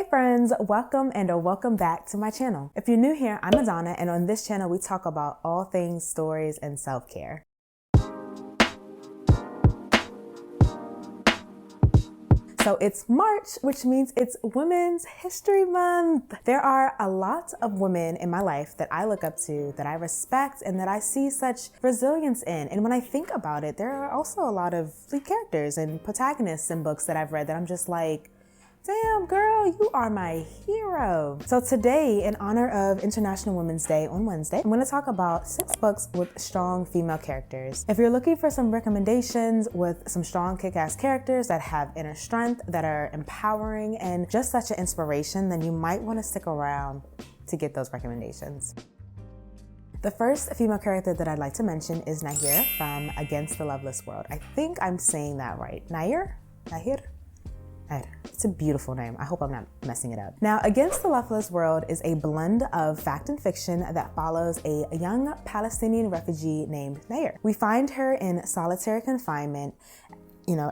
Hey friends, welcome back to my channel. If you're new here, I'm Adanna, and on this channel we talk about all things stories and self-care. So it's March, which means it's Women's History Month. There are a lot of women in my life that I look up to, that I respect, and that I see such resilience in. And when I think about it, there are also a lot of lead characters and protagonists in books that I've read that I'm just like, damn girl, you are my hero. So today, in honor of International Women's Day on Wednesday, I'm gonna talk about 6 books with strong female characters. If you're looking for some recommendations with some strong kick-ass characters that have inner strength, that are empowering, and just such an inspiration, then you might wanna stick around to get those recommendations. The first female character that I'd like to mention is Nahir from Against the Loveless World. I think I'm saying that right. Nahir? It's a beautiful name. I hope I'm not messing it up. Now, Against the Loveless World is a blend of fact and fiction that follows a young Palestinian refugee named Nahir. We find her in solitary confinement,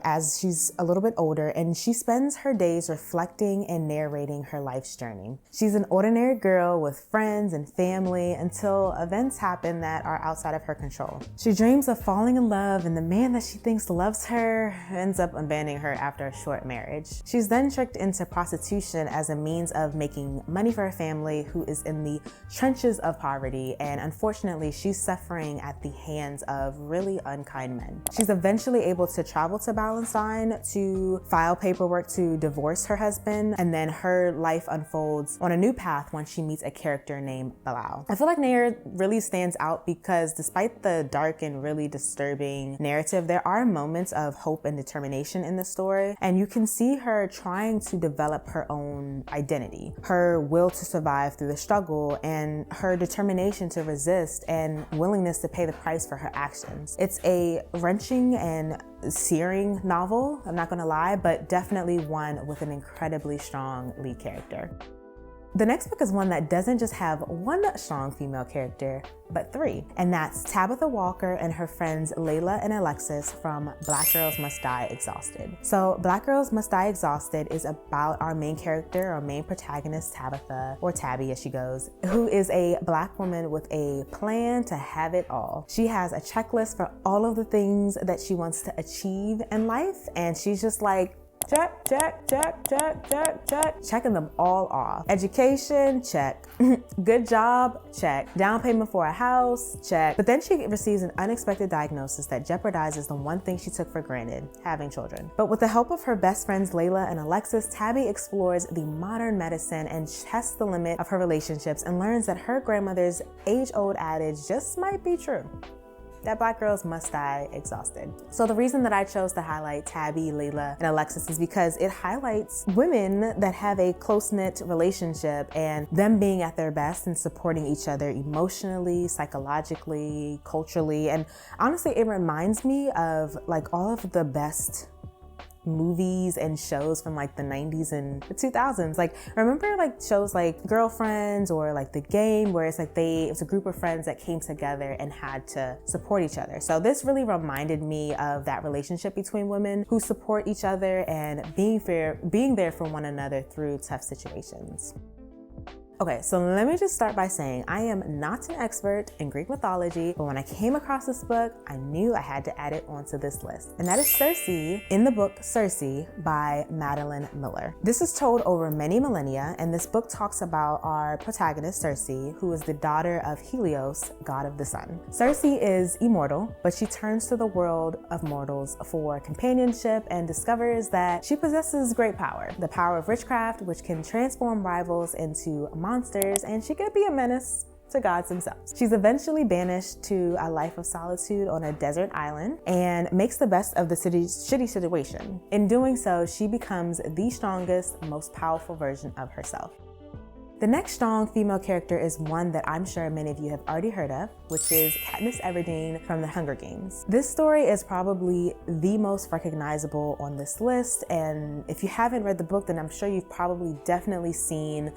as she's a little bit older, and she spends her days reflecting and narrating her life's journey. She's an ordinary girl with friends and family until events happen that are outside of her control. She dreams of falling in love, and the man that she thinks loves her ends up abandoning her after a short marriage. She's then tricked into prostitution as a means of making money for her family, who is in the trenches of poverty, and unfortunately she's suffering at the hands of really unkind men. She's eventually able to travel to Palestine to file paperwork to divorce her husband, and then her life unfolds on a new path once she meets a character named Bilal. I feel like Nahir really stands out because despite the dark and really disturbing narrative, there are moments of hope and determination in the story, and you can see her trying to develop her own identity, her will to survive through the struggle, and her determination to resist and willingness to pay the price for her actions. It's a wrenching and searing novel, I'm not gonna lie, but definitely one with an incredibly strong lead character. The next book is one that doesn't just have one strong female character, but 3, and that's Tabitha Walker and her friends Layla and Alexis from Black Girls Must Die Exhausted. So Black Girls Must Die Exhausted is about our main character, our main protagonist, Tabitha, or Tabby as she goes, who is a Black woman with a plan to have it all. She has a checklist for all of the things that she wants to achieve in life, and she's just like, check, check, check, check, check, check, checking them all off. Education, check. Good job, check. Down payment for a house, check. But then she receives an unexpected diagnosis that jeopardizes the one thing she took for granted, having children. But with the help of her best friends Layla and Alexis, Tabby explores the modern medicine and tests the limit of her relationships and learns that her grandmother's age-old adage just might be true, that Black girls must die exhausted. So the reason that I chose to highlight Tabby, Layla, and Alexis is because it highlights women that have a close-knit relationship and them being at their best and supporting each other emotionally, psychologically, culturally. And honestly, it reminds me of like all of the best movies and shows from like the 90s and the 2000s. Like, remember like shows like Girlfriends or like The Game, where it's like it's a group of friends that came together and had to support each other. So this really reminded me of that relationship between women who support each other and being there for one another through tough situations. Okay, so let me just start by saying I am not an expert in Greek mythology, but when I came across this book, I knew I had to add it onto this list. And that is Circe in the book Circe by Madeline Miller. This is told over many millennia, and this book talks about our protagonist Circe, who is the daughter of Helios, god of the sun. Circe is immortal, but she turns to the world of mortals for companionship and discovers that she possesses great power, the power of witchcraft, which can transform rivals into monsters, and she could be a menace to gods themselves. She's eventually banished to a life of solitude on a desert island and makes the best of the shitty situation. In doing so, she becomes the strongest, most powerful version of herself. The next strong female character is one that I'm sure many of you have already heard of, which is Katniss Everdeen from The Hunger Games. This story is probably the most recognizable on this list, and if you haven't read the book, then I'm sure you've probably definitely seen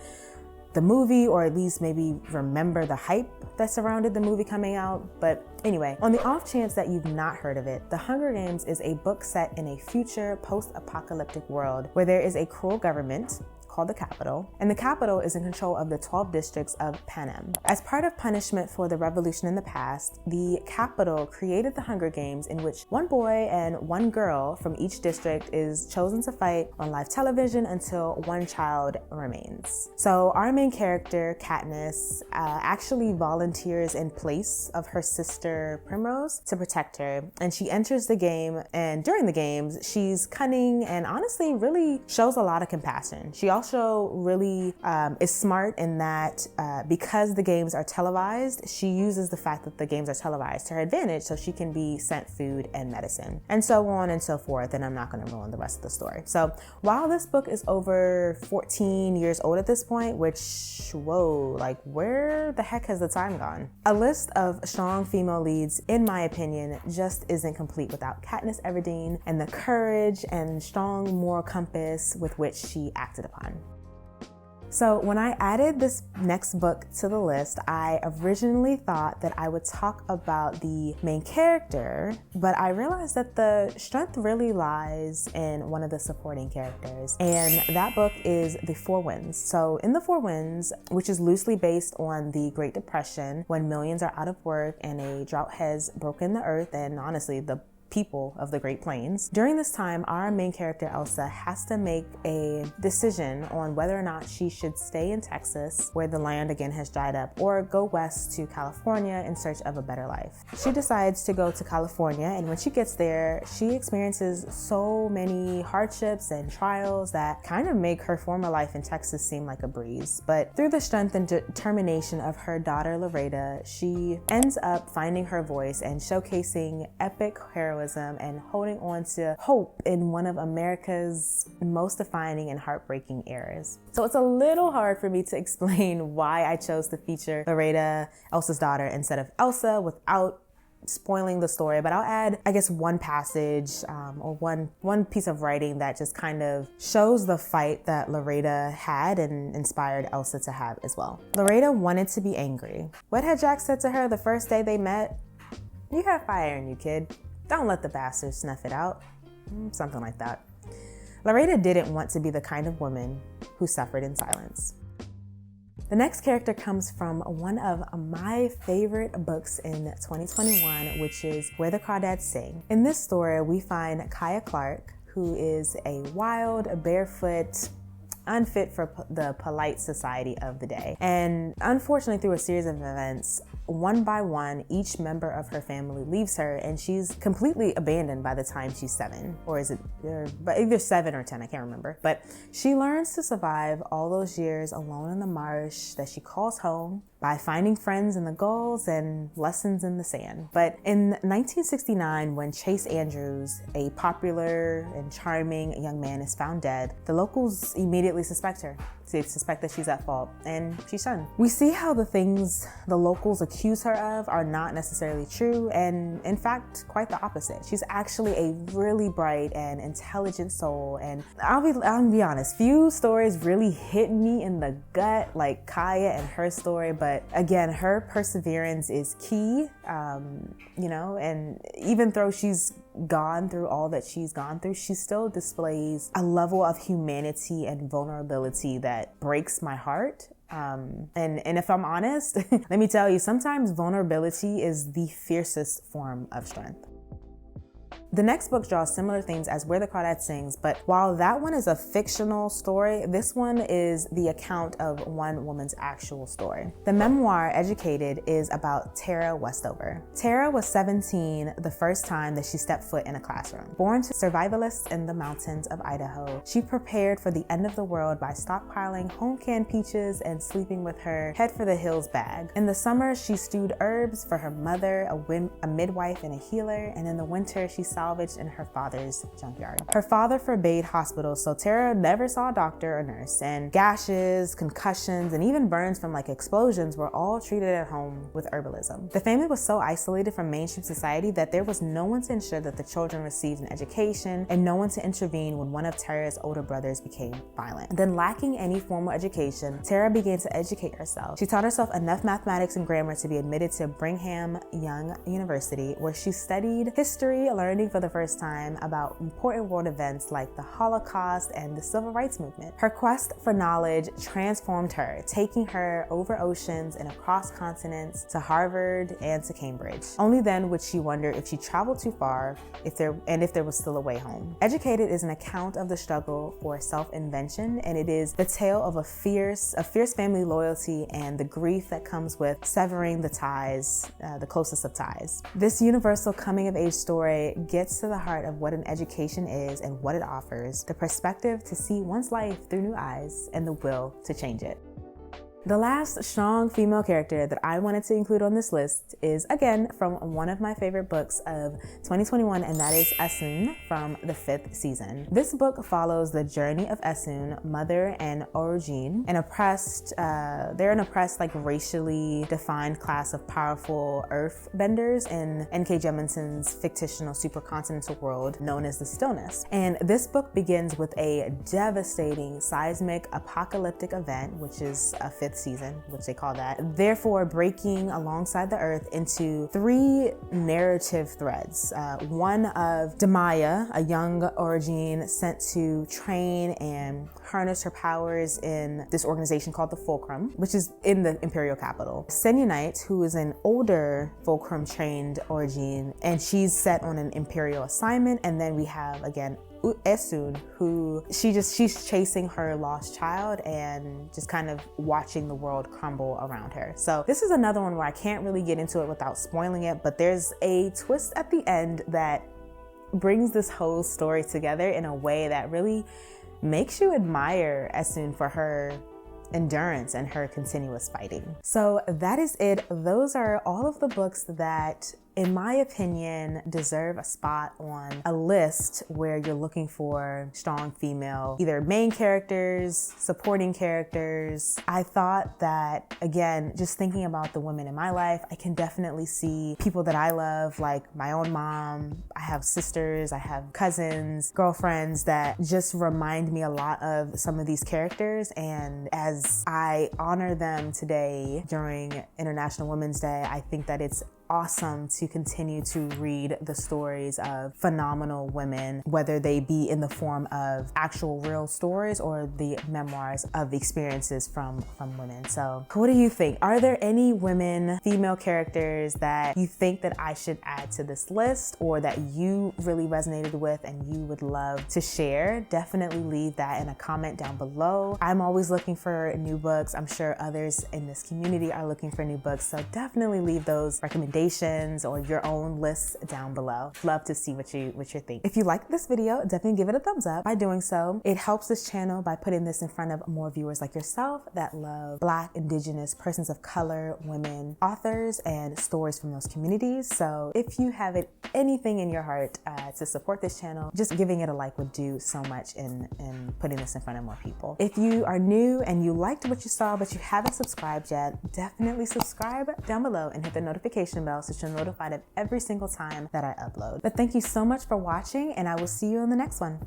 the movie, or at least maybe remember the hype that surrounded the movie coming out. But anyway, on the off chance that you've not heard of it, The Hunger Games is a book set in a future post-apocalyptic world where there is a cruel government called the capital, and the capital is in control of the 12 districts of Panem. As part of punishment for the revolution in the past, the capital created the Hunger Games, in which one boy and one girl from each district is chosen to fight on live television until one child remains. So our main character, Katniss, actually volunteers in place of her sister Primrose to protect her, and she enters the game, and during the games, she's cunning and honestly really shows a lot of compassion. She also really is smart in that because the games are televised, she uses the fact that the games are televised to her advantage so she can be sent food and medicine, and so on and so forth, and I'm not going to ruin the rest of the story. So while this book is over 14 years old at this point, which, whoa, like where the heck has the time gone? A list of strong female leads, in my opinion, just isn't complete without Katniss Everdeen and the courage and strong moral compass with which she acted upon. So when I added this next book to the list, I originally thought that I would talk about the main character, but I realized that the strength really lies in one of the supporting characters, and that book is The Four Winds. So in The Four Winds, which is loosely based on the Great Depression, when millions are out of work and a drought has broken the earth and honestly the people of the Great Plains. During this time, our main character, Elsa, has to make a decision on whether or not she should stay in Texas, where the land again has dried up, or go west to California in search of a better life. She decides to go to California, and when she gets there, she experiences so many hardships and trials that kind of make her former life in Texas seem like a breeze. But through the strength and determination of her daughter, Loretta, she ends up finding her voice and showcasing epic heroism and holding on to hope in one of America's most defining and heartbreaking eras. So it's a little hard for me to explain why I chose to feature Loretta, Elsa's daughter, instead of Elsa without spoiling the story, but I'll add, I guess, one passage or one piece of writing that just kind of shows the fight that Loretta had and inspired Elsa to have as well. Loretta wanted to be angry. What had Jack said to her the first day they met? "You have fire in you, kid. Don't let the bastard snuff it out." Something like that. Loretta didn't want to be the kind of woman who suffered in silence. The next character comes from one of my favorite books in 2021, which is Where the Crawdads Sing. In this story, we find Kaya Clark, who is a wild, barefoot, unfit for the polite society of the day. And unfortunately, through a series of events, one by one, each member of her family leaves her, and she's completely abandoned by the time she's 7, or is it either 7 or 10, I can't remember. But she learns to survive all those years alone in the marsh that she calls home by finding friends in the gulls and lessons in the sand. But in 1969, when Chase Andrews, a popular and charming young man, is found dead, the locals immediately suspect her. They suspect that she's at fault, and she's done. We see how the things the locals accuse her of are not necessarily true, and in fact, quite the opposite. She's actually a really bright and intelligent soul, and I'll be honest, few stories really hit me in the gut like Kaya and her story, but again, her perseverance is key, and even though she's gone through all that she's gone through, she still displays a level of humanity and vulnerability that breaks my heart. And if I'm honest, let me tell you, sometimes vulnerability is the fiercest form of strength. The next book draws similar themes as Where the Crawdads Sings, but while that one is a fictional story, this one is the account of one woman's actual story. The memoir, Educated, is about Tara Westover. Tara was 17 the first time that she stepped foot in a classroom. Born to survivalists in the mountains of Idaho, she prepared for the end of the world by stockpiling home-canned peaches and sleeping with her head for the hills bag. In the summer, she stewed herbs for her mother, a midwife and a healer, and in the winter, she salvaged in her father's junkyard. Her father forbade hospitals, so Tara never saw a doctor or nurse, and gashes, concussions, and even burns from explosions were all treated at home with herbalism. The family was so isolated from mainstream society that there was no one to ensure that the children received an education and no one to intervene when one of Tara's older brothers became violent. Then, lacking any formal education, Tara began to educate herself. She taught herself enough mathematics and grammar to be admitted to Brigham Young University, where she studied history, learning for the first time about important world events like the Holocaust and the Civil Rights Movement. Her quest for knowledge transformed her, taking her over oceans and across continents to Harvard and to Cambridge. Only then would she wonder if she traveled too far, if there was still a way home. Educated is an account of the struggle for self-invention, and it is the tale of a fierce family loyalty and the grief that comes with severing the ties, the closest of ties. This universal coming-of-age story gets to the heart of what an education is and what it offers, the perspective to see one's life through new eyes, and the will to change it. The last strong female character that I wanted to include on this list is, again, from one of my favorite books of 2021, and that is Esun from the 5th season. This book follows the journey of Esun, mother and Orogin, they're an oppressed, like racially defined class of powerful earth benders in KJEMISIN's fictional supercontinental world known as the Stillness. And this book begins with a devastating seismic apocalyptic event, which is a 5th season, which they call that, therefore breaking alongside the earth into 3 narrative threads. One of Demaya, a young Orogin sent to train and harness her powers in this organization called the Fulcrum, which is in the imperial capital. Senyonite, who is an older Fulcrum trained Orogin, and she's set on an imperial assignment. And then we have, again, Esun, who she's chasing her lost child and just kind of watching the world crumble around her. So this is another one where I can't really get into it without spoiling it, but there's a twist at the end that brings this whole story together in a way that really makes you admire Esun for her endurance and her continuous fighting. So that is it. Those are all of the books that, in my opinion, deserve a spot on a list where you're looking for strong female, either main characters, supporting characters. I thought that, again, just thinking about the women in my life, I can definitely see people that I love, like my own mom. I have sisters, I have cousins, girlfriends that just remind me a lot of some of these characters. And as I honor them today during International Women's Day, I think that it's awesome to continue to read the stories of phenomenal women, whether they be in the form of actual real stories or the memoirs of the experiences from women. So what do you think? Are there any women, female characters that you think that I should add to this list, or that you really resonated with and you would love to share? Definitely leave that in a comment down below. I'm always looking for new books. I'm sure others in this community are looking for new books. So definitely leave those recommendations or your own lists down below. Love to see what you think. If you liked this video, definitely give it a thumbs up. By doing so, it helps this channel by putting this in front of more viewers like yourself that love Black, Indigenous, persons of color, women, authors, and stories from those communities. So if you have anything in your heart to support this channel, just giving it a like would do so much in putting this in front of more people. If you are new and you liked what you saw but you haven't subscribed yet, definitely subscribe down below and hit the notification bell so you're notified of every single time that I upload. But thank you so much for watching, and I will see you in the next one.